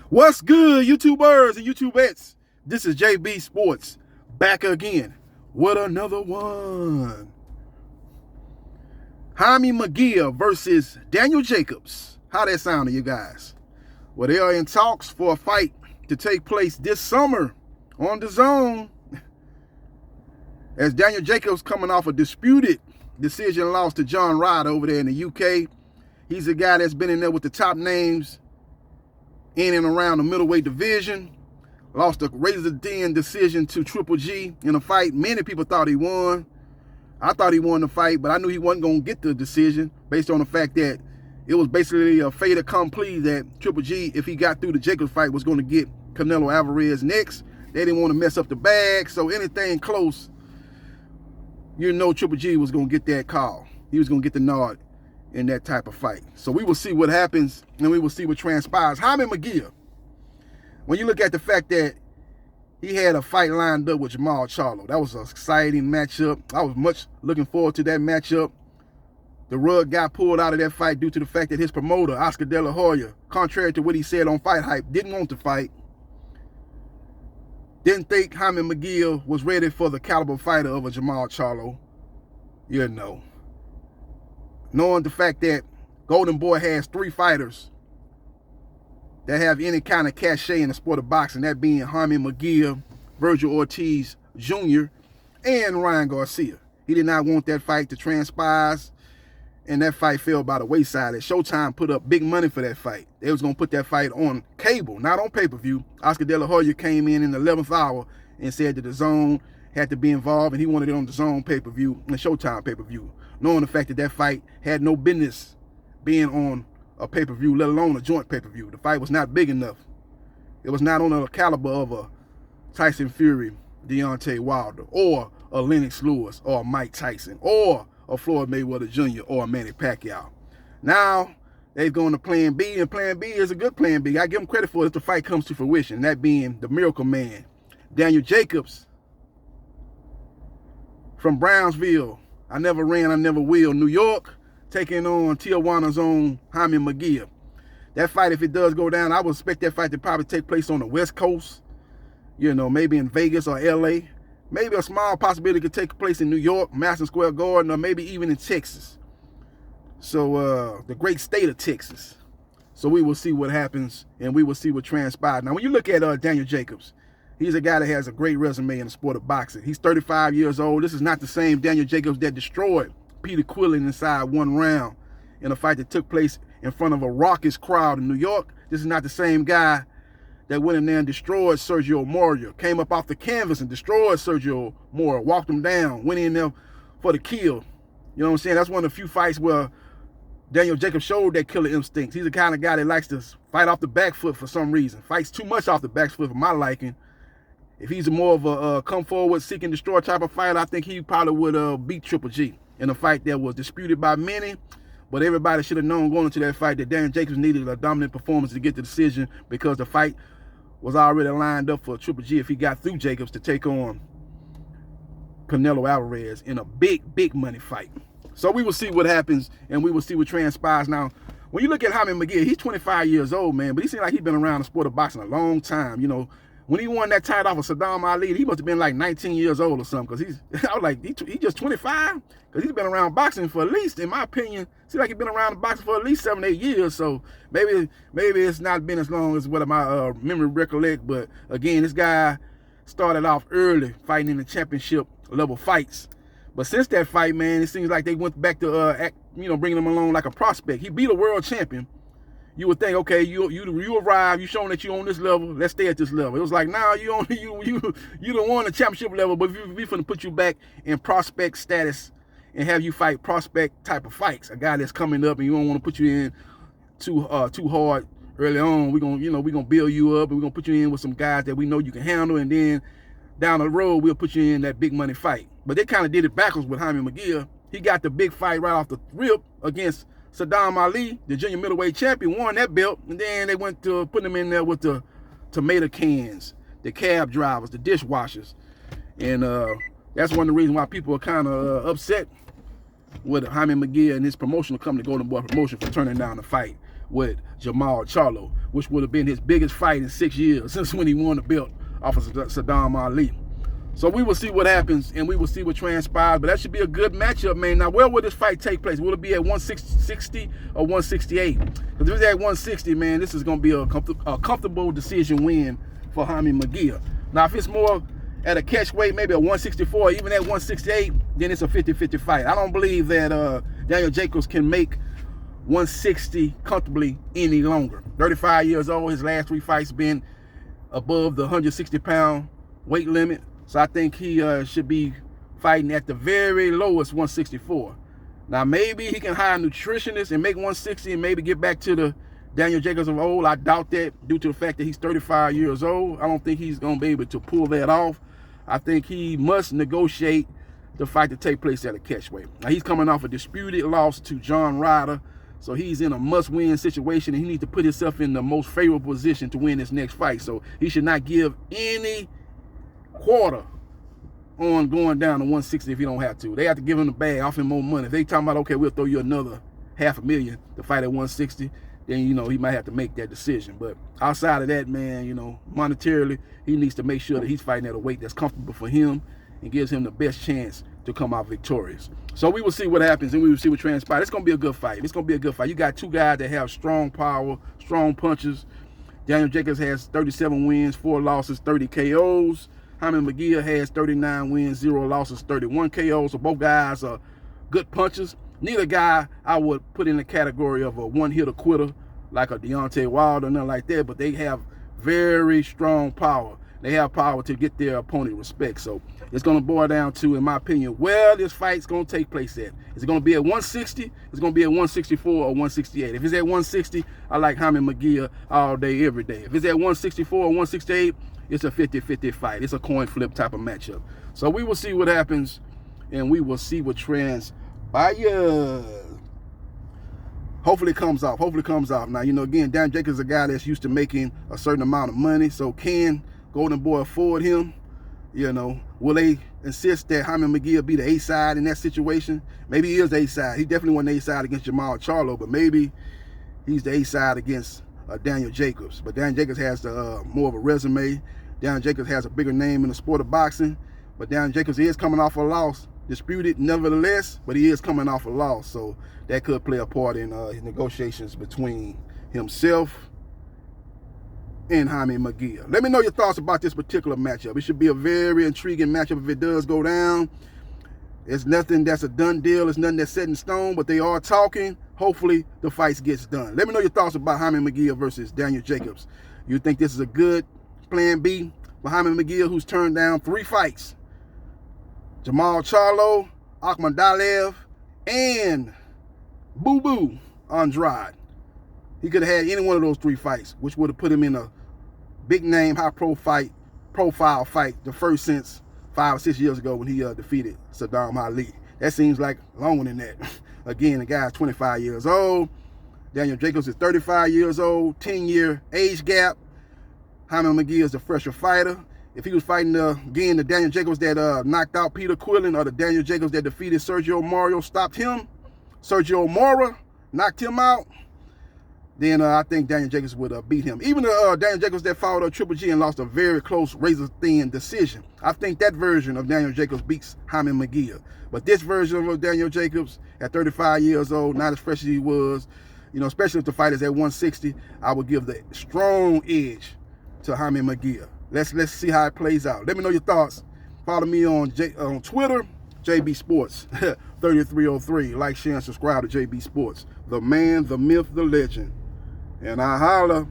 What's good, YouTubers and YouTubettes? This is JBsports back again with another one. Jaime Mungia versus Daniel Jacobs. How that sound to you guys? Well, they are in talks for a fight to take place this summer on DAZN. As Daniel Jacobs coming off a disputed decision loss to John Ryder over there in the UK. He's a guy that's been in there with the top names in and around the middleweight division. Lost a razor-thin decision to Triple G in a fight many people thought he won. I thought he won the fight, but I knew he wasn't going to get the decision based on the fact that it was basically a fait accompli that Triple G, if he got through the Jacobs fight, was going to get Canelo Alvarez next. They didn't want to mess up the bag, so anything close, you know Triple G was going to get that call. He was going to get the nod in that type of fight. So we will see what happens, and we will see what transpires. Jaime Mungia, when you look at the fact that he had a fight lined up with Jamal Charlo, that was an exciting matchup. I was much looking forward to that matchup. The rug got pulled out of that fight due to the fact that his promoter, Oscar De La Hoya, contrary to what he said on Fight Hype, didn't want to fight. Didn't think Jaime Mungia was ready for the caliber fighter of a Jamal Charlo. You know. Knowing the fact that Golden Boy has 3 fighters that have any kind of cachet in the sport of boxing, that being Jaime Mungia, Virgil Ortiz Jr., and Ryan Garcia. He did not want that fight to transpire, and that fight fell by the wayside. As Showtime put up big money for that fight. They was going to put that fight on cable, not on pay-per-view. Oscar De La Hoya came in the 11th hour and said that the DAZN had to be involved, and he wanted it on the DAZN pay-per-view and Showtime pay-per-view, knowing the fact that that fight had no business being on a pay-per-view, let alone a joint pay-per-view. The fight was not big enough. It was not on the caliber of a Tyson Fury, Deontay Wilder, or a Lennox Lewis, or a Mike Tyson, or a Floyd Mayweather Jr., or a Manny Pacquiao. Now, they've gone to plan B, and plan B is a good plan B. I give them credit for it if the fight comes to fruition, that being the Miracle Man, Daniel Jacobs, from Brownsville, I never ran, I never will, New York, taking on Tijuana's own Jaime Mungia. That fight, if it does go down, I would expect that fight to probably take place on the West Coast, you know, maybe in Vegas or LA. Maybe a small possibility could take place in New York, Madison Square Garden, or maybe even in Texas. So, the great state of Texas. So we will see what happens, and we will see what transpires. Now, when you look at Daniel Jacobs, he's a guy that has a great resume in the sport of boxing. He's 35 years old. This is not the same Daniel Jacobs that destroyed Peter Quillen inside 1 round in a fight that took place in front of a raucous crowd in New York. This is not the same guy that went in there and destroyed Sergio Mora, came up off the canvas and destroyed Sergio Mora, walked him down, went in there for the kill. You know what I'm saying? That's one of the few fights where Daniel Jacobs showed that killer instincts. He's the kind of guy that likes to fight off the back foot for some reason. Fights too much off the back foot for my liking. If he's more of a come forward, seek and destroy type of fighter, I think he probably would beat Triple G in a fight that was disputed by many. But everybody should have known going into that fight that Daniel Jacobs needed a dominant performance to get the decision, because the fight was already lined up for Triple G if he got through Jacobs to take on Canelo Alvarez in a big money fight. So we will see what happens, and we will see what transpires. Now, when you look at Jaime Mungia, he's 25 years old, man, but he seems like he's been around the sport of boxing a long time. You know, when he won that title off of Saddam Ali, he must have been like 19 years old or something, because I was like, he just 25? Because he's been around boxing for at least, in my opinion, seems like he's been around boxing for at least 7 or 8 years. So maybe it's not been as long as what my memory recollect. But again, this guy started off early fighting in the championship level fights. But since that fight, man, it seems like they went back to, bringing him along like a prospect. He beat a world champion. You would think, okay, you arrived, you shown that you on this level, let's stay at this level. It was like, nah, you don't want the championship level, but we finna put you back in prospect status and have you fight prospect type of fights. A guy that's coming up, and you don't want to put you in too hard early on. We're gonna build you up, and we're gonna put you in with some guys that we know you can handle, and then down the road we'll put you in that big money fight. But they kind of did it backwards with Jaime Mungia. He got the big fight right off the rip against Saddam Ali, the junior middleweight champion, won that belt, and then they went to putting him in there with the tomato cans, the cab drivers, the dishwashers. And that's one of the reasons why people are kind of upset with Jaime Mungia and his promotional company, Golden Boy Promotion, for turning down the fight. with Jamal Charlo, which would have been his biggest fight in 6 years since when he won the belt off of Saddam Ali. So we will see what happens, and we will see what transpires, but that should be a good matchup, man. Now, where will this fight take place? Will it be at 160 or 168? Because if it's at 160, man, this is going to be a comfortable decision win for Jaime Mungia. Now, if it's more at a catch weight, maybe a 164, even at 168, then it's a 50-50 fight. I don't believe that Daniel Jacobs can make 160 comfortably any longer. 35 years old, his last 3 fights been above the 160-pound weight limit. So I think he should be fighting at the very lowest 164. Now, maybe he can hire a nutritionist and make 160 and maybe get back to the Daniel Jacobs of old. I doubt that due to the fact that he's 35 years old. I don't think he's going to be able to pull that off. I think he must negotiate the fight to take place at a catchweight. Now, he's coming off a disputed loss to John Ryder. So he's in a must-win situation, and he needs to put himself in the most favorable position to win this next fight. So he should not give any quarter on going down to 160 if he don't have to. They have to give him the bag, offer him more money. If they talking about, okay, we'll throw you another $500,000 to fight at 160, then, you know, he might have to make that decision. But outside of that, man, you know, monetarily, he needs to make sure that he's fighting at a weight that's comfortable for him and gives him the best chance to come out victorious. So we will see what happens, and we will see what transpires. It's going to be a good fight. It's going to be a good fight. You got 2 guys that have strong power, strong punches. Daniel Jacobs has 37 wins, 4 losses, 30 KOs. Jaime Mungia has 39 wins, 0 losses, 31 KOs. So both guys are good punchers. Neither guy I would put in the category of a one-hitter quitter like a Deontay Wilder or nothing like that, but they have very strong power. They have power to get their opponent respect. So it's going to boil down to, in my opinion, where this fight's going to take place at. Is it going to be at 160? It's going to be at 164 or 168. If it's at 160, I like Jaime Mungia all day, every day. If it's at 164 or 168, it's a 50-50 fight. It's a coin flip type of matchup. So we will see what happens, and we will see what transpires. Hopefully it comes off. Hopefully it comes off. Now, you know, again, Dan Jacobs is a guy that's used to making a certain amount of money. So can Golden Boy afford him? You know, will they insist that Jaime Mungia be the A-side in that situation? Maybe he is the A-side. He definitely wasn't the A-side against Jamal Charlo, but maybe he's the A-side against Daniel Jacobs. But Daniel Jacobs has the more of a resume. Daniel Jacobs has a bigger name in the sport of boxing. But Daniel Jacobs is coming off a loss, disputed nevertheless, but he is coming off a loss. So that could play a part in his negotiations between himself and Jaime Mungia. Let me know your thoughts about this particular matchup. It should be a very intriguing matchup if it does go down. It's nothing that's a done deal. It's nothing that's set in stone, but they are talking. Hopefully the fight gets done. Let me know your thoughts about Jaime Mungia versus Daniel Jacobs. You think this is a good plan B for Jaime Mungia, who's turned down 3 fights? Jamal Charlo, Akhmadaliev, and Boo Boo Andrade. He could have had any one of those 3 fights, which would have put him in a big name, high profile fight, the first since 5 or 6 years ago when he defeated Saddam Ali. That seems like longer than that. Again, the guy's 25 years old. Daniel Jacobs is 35 years old, 10-year age gap. Jaime Mungia is the fresher fighter. If he was fighting, again, the Daniel Jacobs that knocked out Peter Quillen, or the Daniel Jacobs that defeated Sergio Mora, stopped him, Sergio Mora knocked him out, then I think Daniel Jacobs would beat him. Even the Daniel Jacobs that fought Triple G and lost a very close, razor-thin decision. I think that version of Daniel Jacobs beats Jaime Mungia. But this version of Daniel Jacobs at 35 years old, not as fresh as he was, you know, especially if the fight is at 160, I would give the strong edge to Jaime Mungia. Let's see how it plays out. Let me know your thoughts. Follow me on Twitter, JBsports 3303. Like, share, and subscribe to JB Sports. The man, the myth, the legend. And I holla.